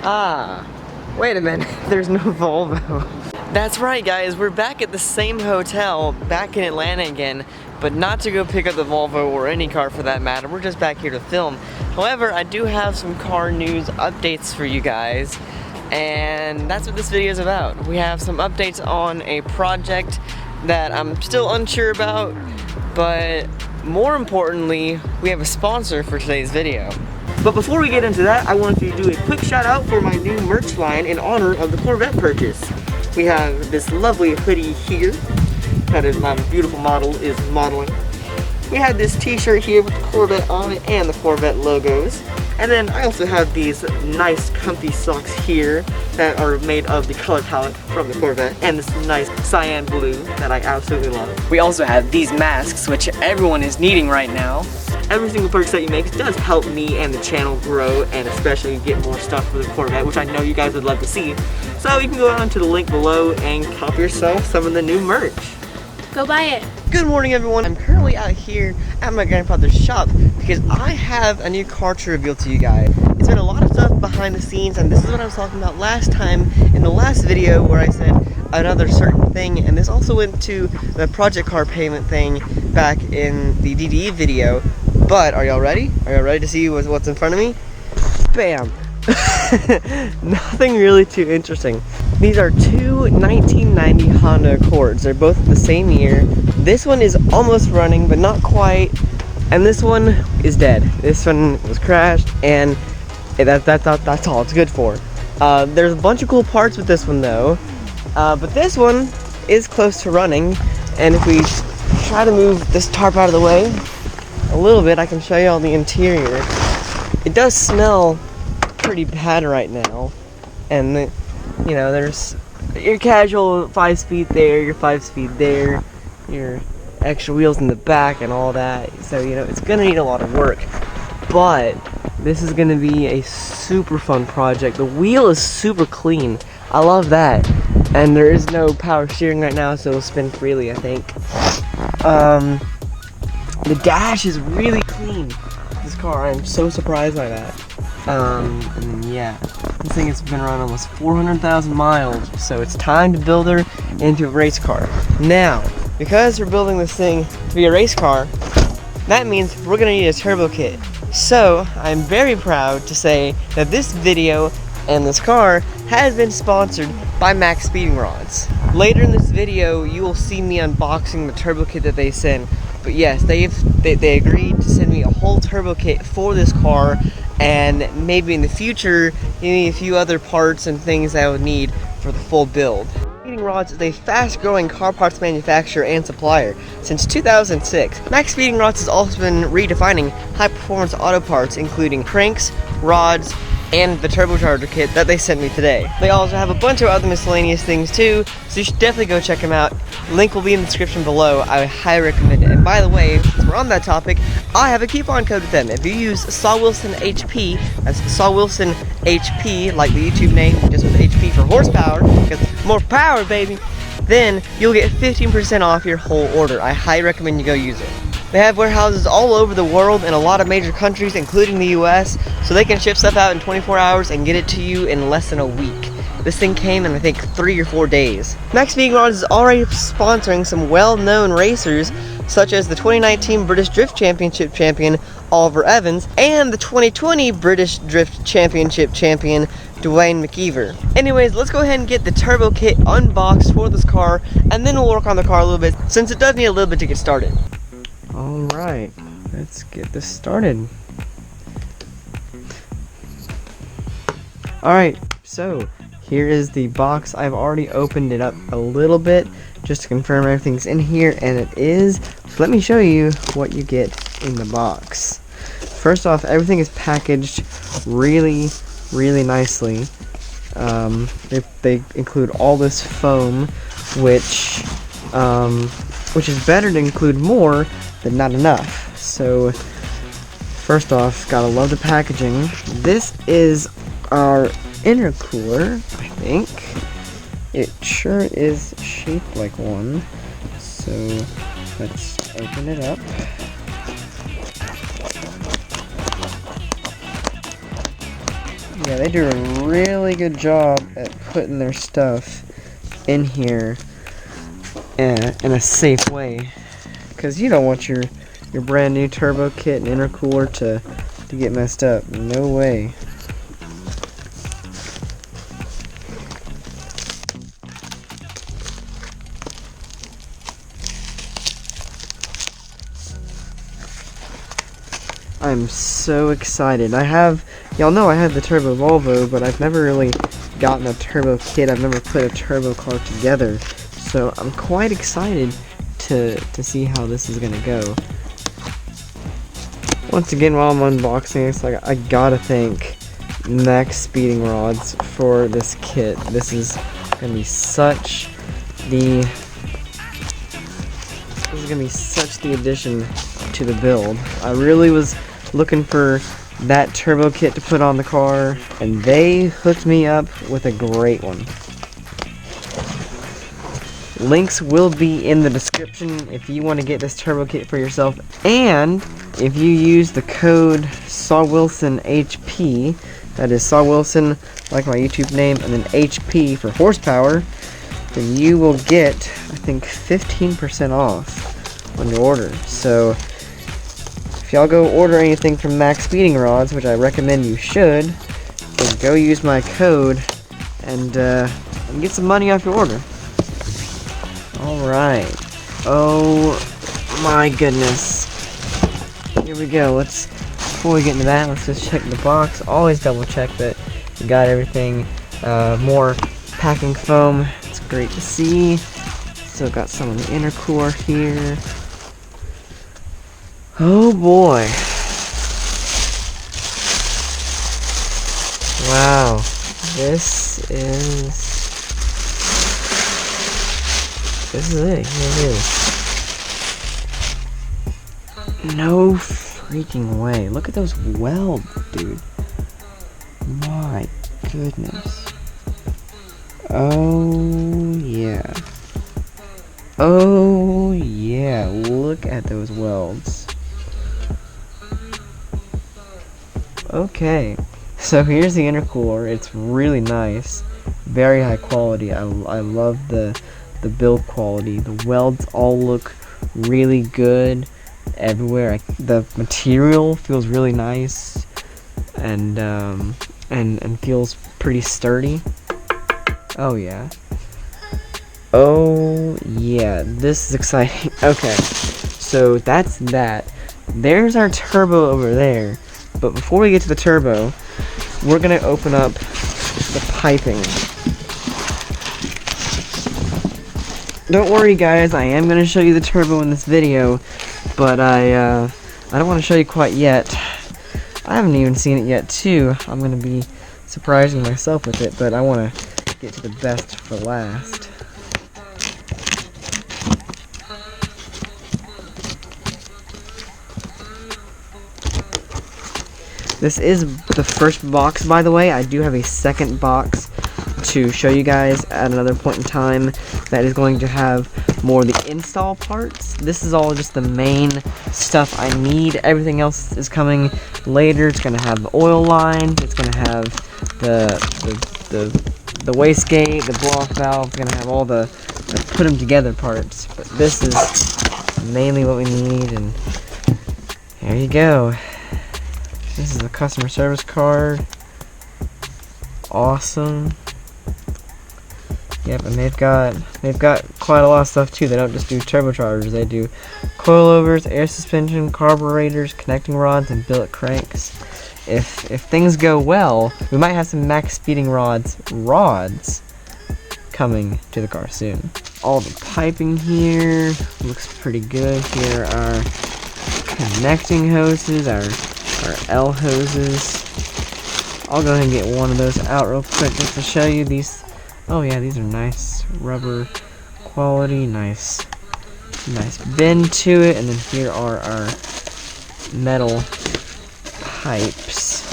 Ah, wait a minute, there's no Volvo. That's right guys, we're back at the same hotel, back in Atlanta again, but not to go pick up the Volvo or any car for that matter, we're just back here to film. However, I do have some car news updates for you guys, and that's what this video is about. We have some updates on a project that I'm still unsure about, but more importantly, we have a sponsor for today's video. But before we get into that, I wanted to do a quick shout out for my new merch line in honor of the Corvette purchase. We have this lovely hoodie here that is my beautiful model is modeling. We have this t-shirt here with the Corvette on it and the Corvette logos. And then I also have these nice comfy socks here that are made of the color palette from the Corvette and this nice cyan blue that I absolutely love. We also have these masks, which everyone is needing right now. Every single purchase that you make does help me and the channel grow and especially get more stuff for the Corvette, which I know you guys would love to see. So you can go on to the link below and cop yourself some of the new merch. Go buy it. Good morning everyone. I'm currently out here at my grandfather's shop because I have a new car to reveal to you guys. It's been a lot of stuff behind the scenes, and this is what I was talking about last time in the last video where I said another certain thing, and this also went to the project car payment thing back in the DDE video. But are y'all ready? Are y'all ready to see what's in front of me? Bam! Nothing really too interesting. These are two 1990 Honda Accords. They're both the same year. This one is almost running, but not quite. And this one is dead. This one was crashed, and that's all it's good for. There's a bunch of cool parts with this one though. But this one is close to running. And if we try to move this tarp out of the way a little bit, I can show you all the interior. It does smell pretty bad right now, and you know, there's your casual 5-speed there, your 5-speed there, your extra wheels in the back and all that, so you know it's gonna need a lot of work, but this is gonna be a super fun project. The wheel is super clean, I love that, and there is no power steering right now, so it'll spin freely, I think. The dash is really clean. This car, I'm so surprised by that. And then, yeah, this thing has been around almost 400,000 miles, so it's time to build her into a race car. Now, because we're building this thing to be a race car, that means we're gonna need a turbo kit. So, I'm very proud to say that this video and this car has been sponsored by Max Speeding Rods. Later in this video, you will see me unboxing the turbo kit that they sent. But yes, they agreed to send me a whole turbo kit for this car, and maybe in the future, maybe a few other parts and things I would need for the full build. Speeding Rods is a fast-growing car parts manufacturer and supplier. Since 2006, Max Speeding Rods has also been redefining high-performance auto parts, including cranks, rods, and the turbocharger kit that they sent me today. They also have a bunch of other miscellaneous things too, so you should definitely go check them out. Link will be in the description below. I highly recommend it. And by the way, since we're on that topic, I have a coupon code with them. If you use SawWilsonHP, that's SawWilsonHP, like the YouTube name, just with HP for horsepower, because more power, baby, then you'll get 15% off your whole order. I highly recommend you go use it. They have warehouses all over the world in a lot of major countries, including the US, so they can ship stuff out in 24 hours and get it to you in less than a week. This thing came in, I think, 3 or 4 days. Max Speeding Rods is already sponsoring some well-known racers, such as the 2019 British Drift Championship champion, Oliver Evans, and the 2020 British Drift Championship champion, Dwayne McKeever. Anyways, let's go ahead and get the turbo kit unboxed for this car, and then we'll work on the car a little bit, since it does need a little bit to get started. Alright, let's get this started. Alright, so here is the box. I've already opened it up a little bit just to confirm everything's in here, and it is. So let me show you what you get in the box. First off, everything is packaged really nicely. They include all this foam, which is better to include more than not enough. So first off, gotta love the packaging. This is our intercooler, I think. It sure is shaped like one. So let's open it up. Yeah, they do a really good job at putting their stuff in here in a safe way, because you don't want your brand new turbo kit and intercooler to get messed up. No way. I'm so excited. Y'all know I have the Turbo Volvo, but I've never really gotten a turbo kit. I've never put a turbo car together. So I'm quite excited to see how this is gonna go. Once again, while I'm unboxing, it's like I gotta thank Max Speeding Rods for this kit. This is gonna be such the addition to the build. I really was looking for that turbo kit to put on the car, and they hooked me up with a great one. Links will be in the description if you want to get this turbo kit for yourself, and if you use the code SawWilsonHP, that is SawWilson like my YouTube name, and then HP for horsepower, then you will get, I think, 15% off on your order. So if y'all go order anything from Max Speeding Rods, which I recommend you should, then go use my code and get some money off your order. Alright. Oh my goodness. Here we go. Before we get into that, let's just check the box. Always double check that you got everything. More packing foam. It's great to see. Still got some of the intercooler here. Oh boy. Wow. This is it. Here it is. No freaking way. Look at those welds, dude. My goodness. Oh yeah. Oh yeah. Look at those welds. Okay. So here's the intercooler. It's really nice. Very high quality. I love the build quality. The welds all look really good everywhere. The material feels really nice and feels pretty sturdy. Oh yeah. Oh yeah, this is exciting. Okay, so that's that. There's our turbo over there. But before we get to the turbo, we're gonna open up the piping. Don't worry guys, I am going to show you the turbo in this video, but I don't want to show you quite yet. I haven't even seen it yet too. I'm going to be surprising myself with it, but I want to get to the best for last. This is the first box, by the way. I do have a second box to show you guys at another point in time that is going to have more of the install parts. This is all just the main stuff I need. Everything else is coming later. It's going to have the oil line. It's going to have the wastegate, the blow-off valve. It's going to have all the put them together parts. But this is mainly what we need, and there you go. This is the customer service card. Awesome. Yep, and they've got quite a lot of stuff too. They don't just do turbochargers. They do coilovers, air suspension, carburetors, connecting rods, and billet cranks. If things go well, we might have some Max Speeding Rods coming to the car soon. All the piping here looks pretty good. Here are connecting hoses, our L hoses. I'll go ahead and get one of those out real quick just to show you these. Oh yeah, these are nice rubber quality, nice bend to it, and then here are our metal pipes.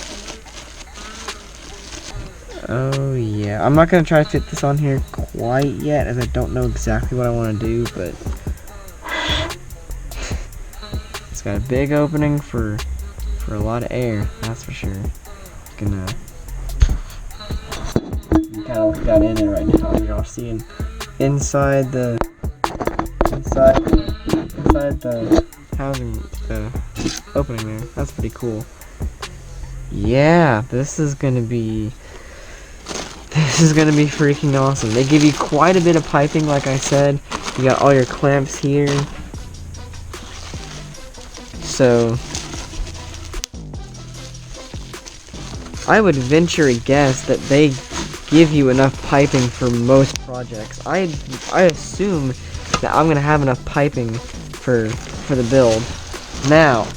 Oh yeah, I'm not gonna try to fit this on here quite yet, as I don't know exactly what I want to do, but it's got a big opening for a lot of air, that's for sure. Gonna kind of got in it right now. Y'all seeing inside the housing, the opening there. That's pretty cool. Yeah, this is gonna be freaking awesome. They give you quite a bit of piping, like I said. You got all your clamps here. So I would venture a guess that they give you enough piping for most projects. I assume that I'm gonna have enough piping for the build. Now,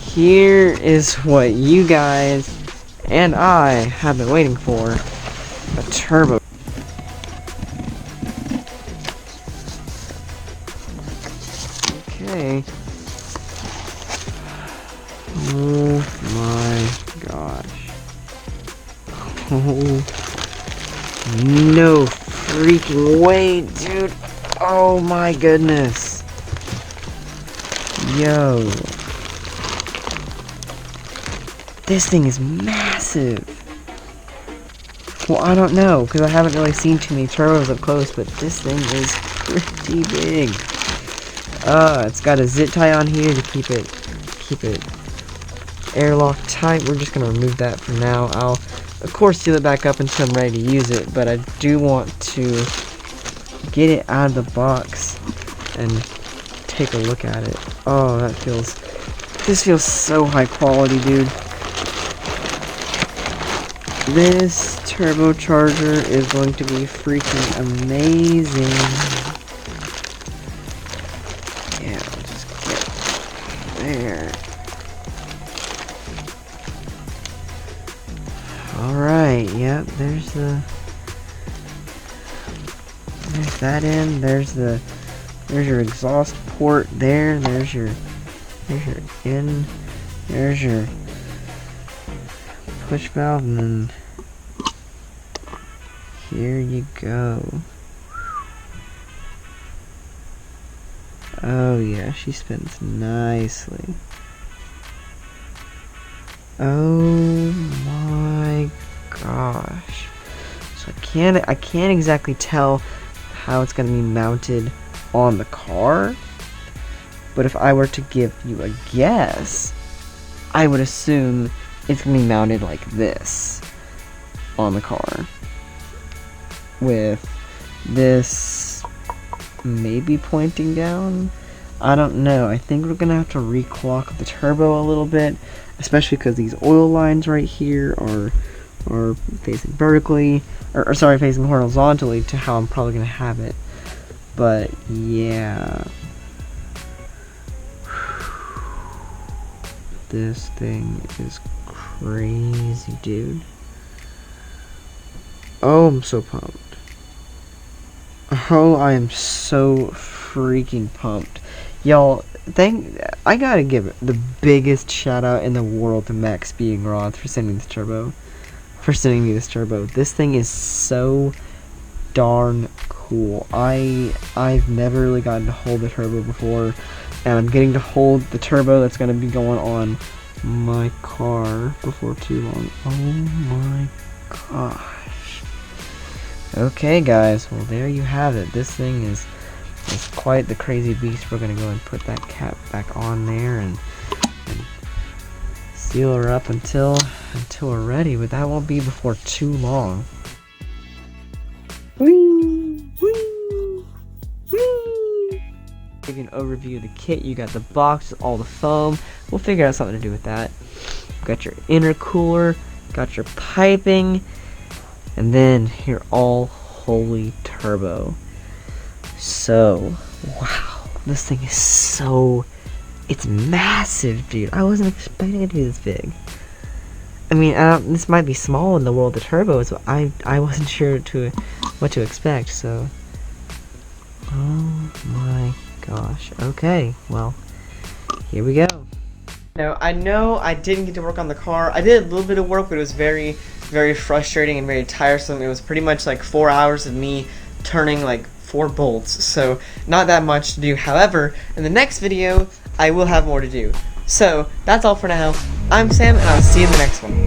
here is what you guys and I have been waiting for: a turbo. Okay. Oh my gosh. Oh, no freaking way, dude. Oh my goodness. Yo. This thing is massive. Well, I don't know, because I haven't really seen too many turbos up close, but this thing is pretty big. It's got a zip tie on here to keep it airlock tight. We're just gonna remove that for now. I'll of course seal it back up until I'm ready to use it, but I do want to get it out of the box and take a look at it. Oh, this feels so high quality, dude. This turbocharger is going to be freaking amazing. Yeah, I'll just get there. Alright, yep, there's that end, there's your exhaust port there, there's your in, there's your push valve, and then here you go. Oh yeah, she spins nicely. Oh my gosh. So I can't exactly tell how it's gonna be mounted on the car, but if I were to give you a guess, I would assume it's gonna be mounted like this on the car, with this maybe pointing down. I don't know. I think we're gonna have to reclock the turbo a little bit, especially because these oil lines right here are facing vertically, or sorry, facing horizontally to how I'm probably gonna have it. But yeah, this thing is crazy, dude. Oh, I'm so pumped. Oh, I am so freaking pumped. Y'all, I gotta give it the biggest shout out in the world to Max Being Rods for sending me this turbo. This thing is so darn cool. I've never really gotten to hold the turbo before, and I'm getting to hold the turbo that's gonna be going on my car before too long. Oh my gosh. Okay guys, well there you have it. This thing is quite the crazy beast. We're gonna go and put that cap back on there and seal her up until we're ready, but that won't be before too long. Give you an overview of the kit. You got the box with all the foam. We'll figure out something to do with that. Got your intercooler, got your piping, and then your all holy turbo. So, wow, this thing is it's massive, dude. I wasn't expecting it to be this big. I mean, this might be small in the world of turbos, but I wasn't sure what to expect, so. Oh my gosh. Okay, well, here we go. Now, I know I didn't get to work on the car. I did a little bit of work, but it was very, very frustrating and very tiresome. It was pretty much like 4 hours of me turning like 4 bolts, so not that much to do. However, in the next video, I will have more to do. So, that's all for now. I'm Sam, and I'll see you in the next one.